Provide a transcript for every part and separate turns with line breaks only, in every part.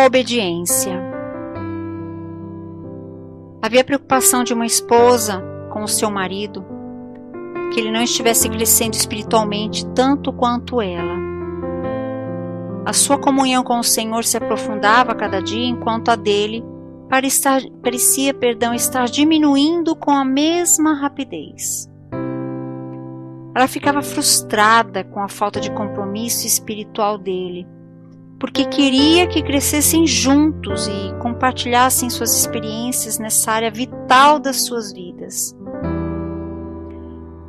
a obediência. Havia preocupação de uma esposa com o seu marido, que ele não estivesse crescendo espiritualmente tanto quanto ela. A sua comunhão com o Senhor se aprofundava a cada dia, enquanto a dele parecia estar diminuindo com a mesma rapidez. Ela ficava frustrada com a falta de compromisso espiritual dele, porque queria que crescessem juntos e compartilhassem suas experiências nessa área vital das suas vidas.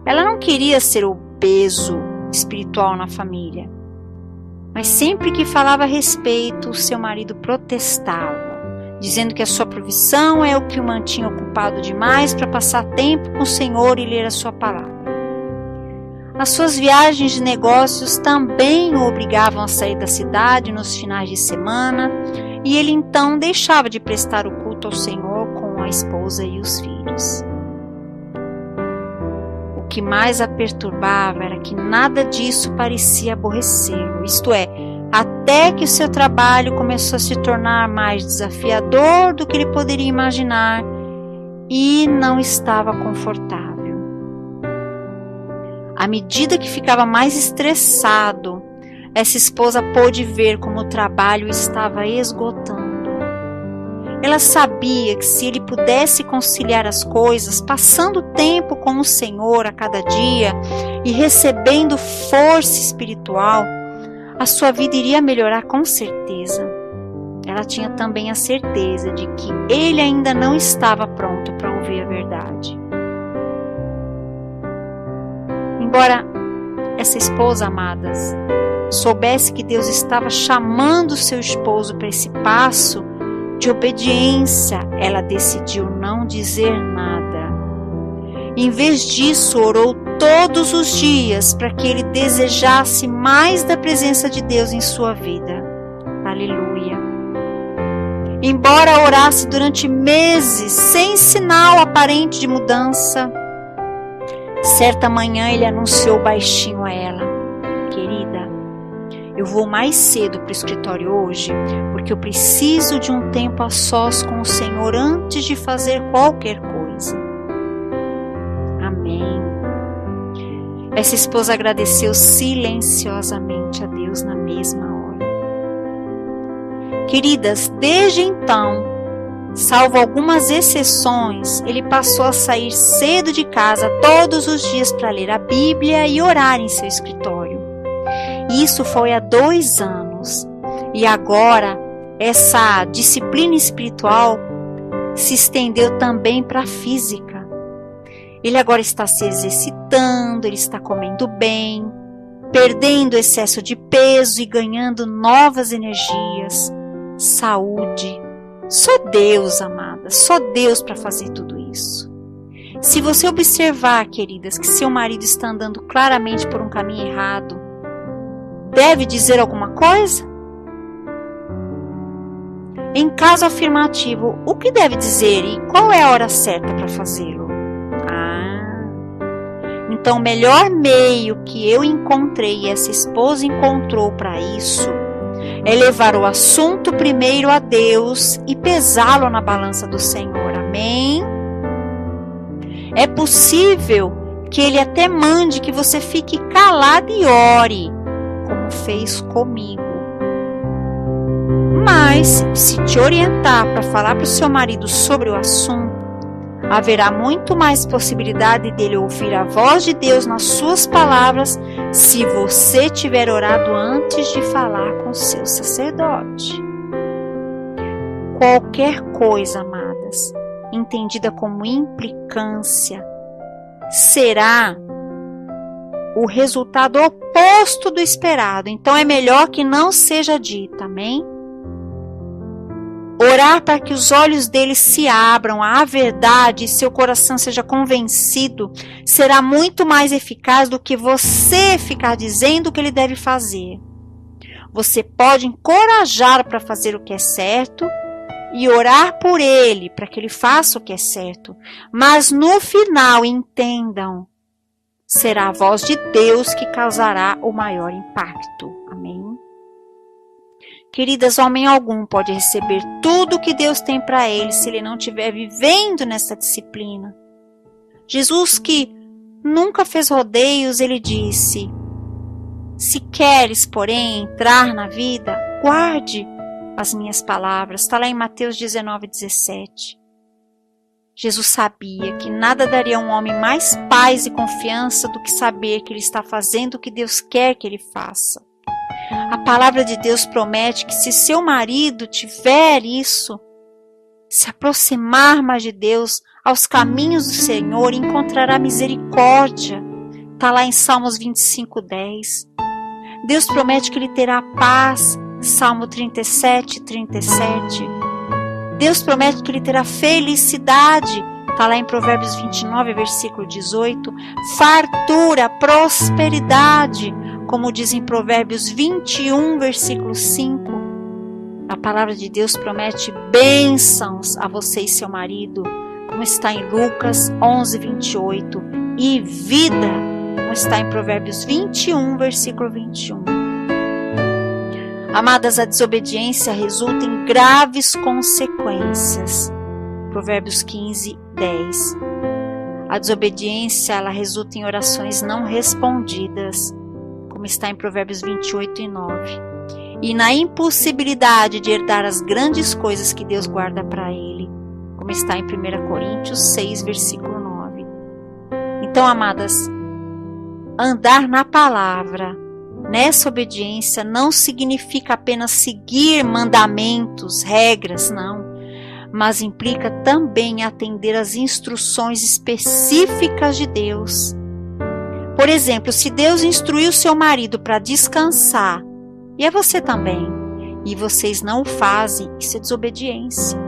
Ela não queria ser o peso espiritual na família, mas sempre que falava a respeito, o seu marido protestava, dizendo que a sua profissão é o que o mantinha ocupado demais para passar tempo com o Senhor e ler a sua palavra. As suas viagens de negócios também o obrigavam a sair da cidade nos finais de semana, e ele então deixava de prestar o culto ao Senhor com a esposa e os filhos. O que mais a perturbava era que nada disso parecia aborrecê-lo, isto é, até que o seu trabalho começou a se tornar mais desafiador do que ele poderia imaginar e não estava confortável. À medida que ficava mais estressado, essa esposa pôde ver como o trabalho estava esgotando. Ela sabia que se ele pudesse conciliar as coisas, passando tempo com o Senhor a cada dia e recebendo força espiritual, a sua vida iria melhorar com certeza. Ela tinha também a certeza de que ele ainda não estava pronto para ouvir a verdade. Embora essa esposa, amadas, soubesse que Deus estava chamando seu esposo para esse passo de obediência, ela decidiu não dizer nada. Em vez disso, orou todos os dias para que ele desejasse mais da presença de Deus em sua vida. Aleluia! Embora orasse durante meses sem sinal aparente de mudança, certa manhã ele anunciou baixinho a ela: querida, eu vou mais cedo para o escritório hoje, porque eu preciso de um tempo a sós com o Senhor antes de fazer qualquer coisa. Amém. Essa esposa agradeceu silenciosamente a Deus na mesma hora. Queridas, desde então, salvo algumas exceções, ele passou a sair cedo de casa todos os dias para ler a Bíblia e orar em seu escritório. Isso foi há 2 anos. E agora, essa disciplina espiritual se estendeu também para a física. Ele agora está se exercitando, ele está comendo bem, perdendo excesso de peso e ganhando novas energias, saúde. Só Deus, amada, só Deus para fazer tudo isso. Se você observar, queridas, que seu marido está andando claramente por um caminho errado, deve dizer alguma coisa? Em caso afirmativo, o que deve dizer e qual é a hora certa para fazê-lo? Então o melhor meio que eu encontrei e essa esposa encontrou para isso é levar o assunto primeiro a Deus e pesá-lo na balança do Senhor. Amém? É possível que Ele até mande que você fique calado e ore, como fez comigo. Mas, se te orientar para falar para o seu marido sobre o assunto, haverá muito mais possibilidade dele ouvir a voz de Deus nas suas palavras se você tiver orado antes de falar com seu sacerdote. Qualquer coisa, amadas, entendida como implicância, será o resultado oposto do esperado. Então é melhor que não seja dita, amém? Orar para que os olhos dele se abram à verdade e seu coração seja convencido será muito mais eficaz do que você ficar dizendo o que ele deve fazer. Você pode encorajar para fazer o que é certo e orar por ele para que ele faça o que é certo. Mas no final, entendam, será a voz de Deus que causará o maior impacto. Amém? Queridas, homem algum pode receber tudo o que Deus tem para ele se ele não estiver vivendo nessa disciplina. Jesus, que nunca fez rodeios, ele disse: se queres, porém, entrar na vida, guarde as minhas palavras. Está lá em Mateus 19:17. Jesus sabia que nada daria a um homem mais paz e confiança do que saber que ele está fazendo o que Deus quer que ele faça. A palavra de Deus promete que se seu marido tiver isso, se aproximar mais de Deus, aos caminhos do Senhor, encontrará misericórdia. Está lá em Salmos 25:10. Deus promete que ele terá paz. Salmo 37:37. Deus promete que ele terá felicidade. Está lá em Provérbios 29, versículo 18. Fartura, prosperidade, como diz em Provérbios 21, versículo 5. A palavra de Deus promete bênçãos a você e seu marido, como está em Lucas 11, 28. E vida, como está em Provérbios 21, versículo 21. Amadas, a desobediência resulta em graves consequências. Provérbios 15, 10. A desobediência, ela resulta em orações não respondidas, como está em Provérbios 28 e 9. E na impossibilidade de herdar as grandes coisas que Deus guarda para ele, como está em 1 Coríntios 6, versículo 9. Então, amadas, andar na palavra, nessa obediência, não significa apenas seguir mandamentos, regras, não, mas implica também atender às instruções específicas de Deus. Por exemplo, se Deus instruiu seu marido para descansar, e é você também, e vocês não o fazem, isso é desobediência.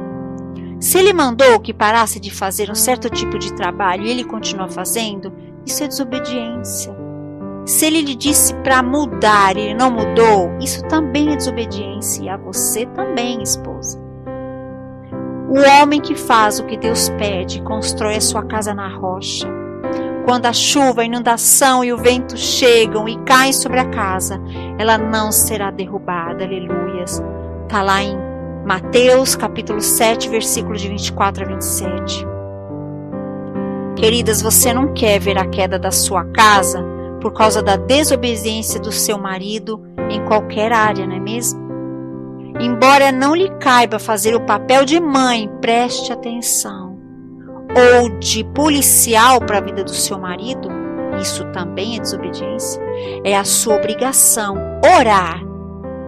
Se ele mandou que parasse de fazer um certo tipo de trabalho e ele continua fazendo, isso é desobediência. Se ele lhe disse para mudar e ele não mudou, isso também é desobediência, e a você também, esposa. O homem que faz o que Deus pede constrói a sua casa na rocha. Quando a chuva, a inundação e o vento chegam e caem sobre a casa, ela não será derrubada, aleluias. Está lá em Mateus capítulo 7, versículo de 24 a 27. Queridas, você não quer ver a queda da sua casa por causa da desobediência do seu marido em qualquer área, não é mesmo? Embora não lhe caiba fazer o papel de mãe, preste atenção, ou de policial para a vida do seu marido, isso também é desobediência. É a sua obrigação orar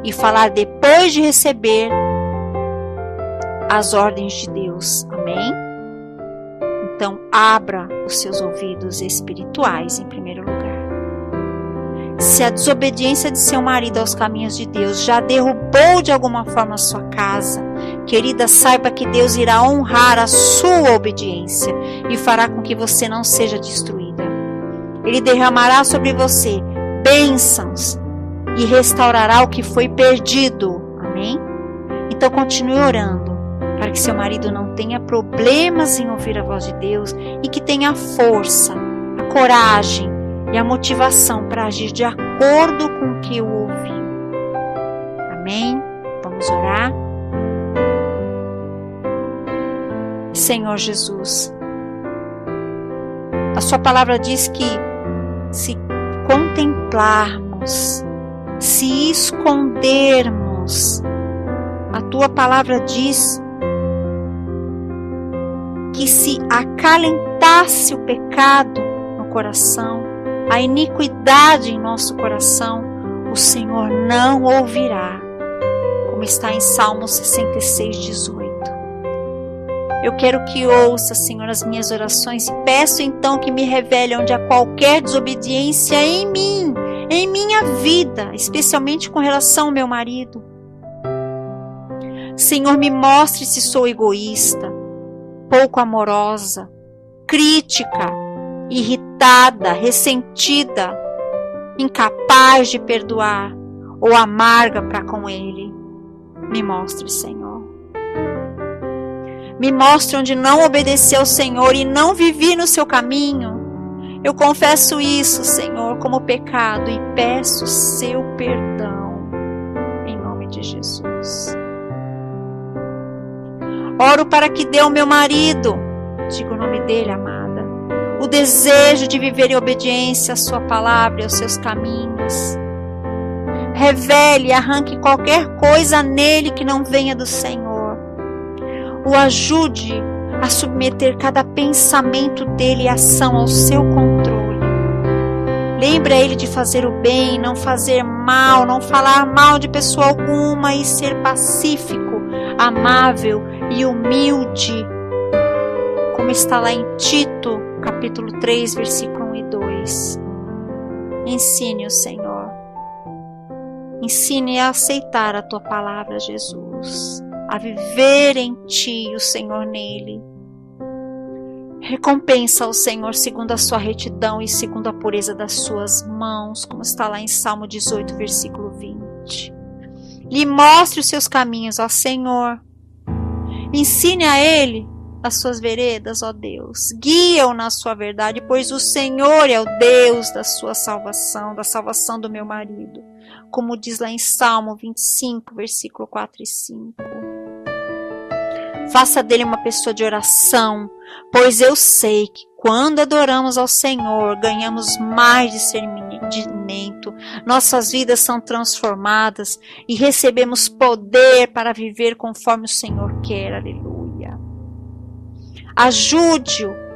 e falar depois de receber as ordens de Deus, amém? Então, abra os seus ouvidos espirituais em primeiro lugar. Se a desobediência de seu marido aos caminhos de Deus já derrubou de alguma forma a sua casa, querida, saiba que Deus irá honrar a sua obediência e fará com que você não seja destruída. Ele derramará sobre você bênçãos e restaurará o que foi perdido. Amém? Então continue orando para que seu marido não tenha problemas em ouvir a voz de Deus e que tenha a força, a coragem e a motivação para agir de acordo com o que o ouviu. Amém? Vamos orar? Senhor Jesus, a sua palavra diz que se contemplarmos, se escondermos, a tua palavra diz que se acalentasse o pecado no coração, a iniquidade em nosso coração, o Senhor não ouvirá, como está em Salmo 66, 18. Eu quero que ouça, Senhor, as minhas orações e peço então que me revele onde há qualquer desobediência em mim, em minha vida, especialmente com relação ao meu marido. Senhor, me mostre se sou egoísta, pouco amorosa, crítica, irritada, ressentida, incapaz de perdoar ou amarga para com Ele. Me mostre, Senhor. Me mostre onde não obedeci ao Senhor e não vivi no seu caminho. Eu confesso isso, Senhor, como pecado e peço seu perdão. Em nome de de Jesus. Oro para que dê ao meu marido, diga o nome dele, amada, o desejo de viver em obediência à sua palavra e aos seus caminhos. Revele e arranque qualquer coisa nele que não venha do Senhor. O ajude a submeter cada pensamento dele e ação ao seu controle. Lembre a ele de fazer o bem, não fazer mal, não falar mal de pessoa alguma e ser pacífico, amável e humilde, como está lá em Tito, capítulo 3, versículo 1 e 2. Ensine-o, Senhor. Ensine a aceitar a tua palavra, Jesus, a viver em ti, o Senhor nele. Recompensa o Senhor segundo a sua retidão e segundo a pureza das suas mãos, como está lá em Salmo 18, versículo 20. Lhe mostre os seus caminhos, ó Senhor. Ensine a ele as suas veredas, ó Deus. Guia-o na sua verdade, pois o Senhor é o Deus da sua salvação, da salvação do meu marido, como diz lá em Salmo 25, versículo 4 e 5. Faça dele uma pessoa de oração, pois eu sei que quando adoramos ao Senhor, ganhamos mais discernimento, nossas vidas são transformadas e recebemos poder para viver conforme o Senhor quer. Aleluia. Ajude-o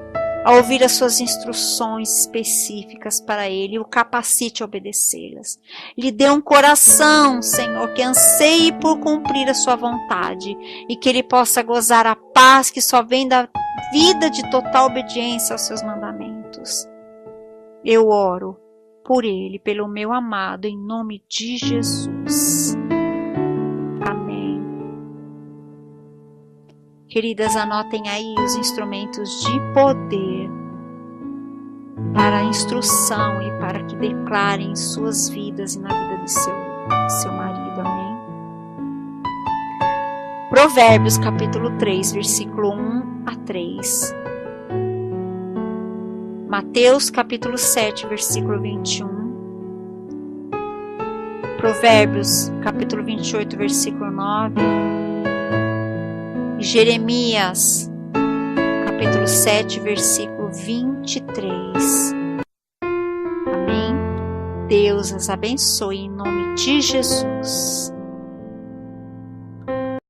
a ouvir as suas instruções específicas para ele e o capacite a obedecê-las. Lhe dê um coração, Senhor, que anseie por cumprir a sua vontade e que ele possa gozar a paz que só vem da vida de total obediência aos seus mandamentos. Eu oro por ele, pelo meu amado, em nome de Jesus. Amém. Queridas, anotem aí os instrumentos de poder para a instrução e para que declarem em suas vidas e na vida de seu marido. Amém? Provérbios capítulo 3, versículo 1 a 3. Mateus capítulo 7, versículo 21. Provérbios capítulo 28, versículo 9. Jeremias, capítulo 7, versículo 23. Amém? Deus as abençoe em nome de Jesus.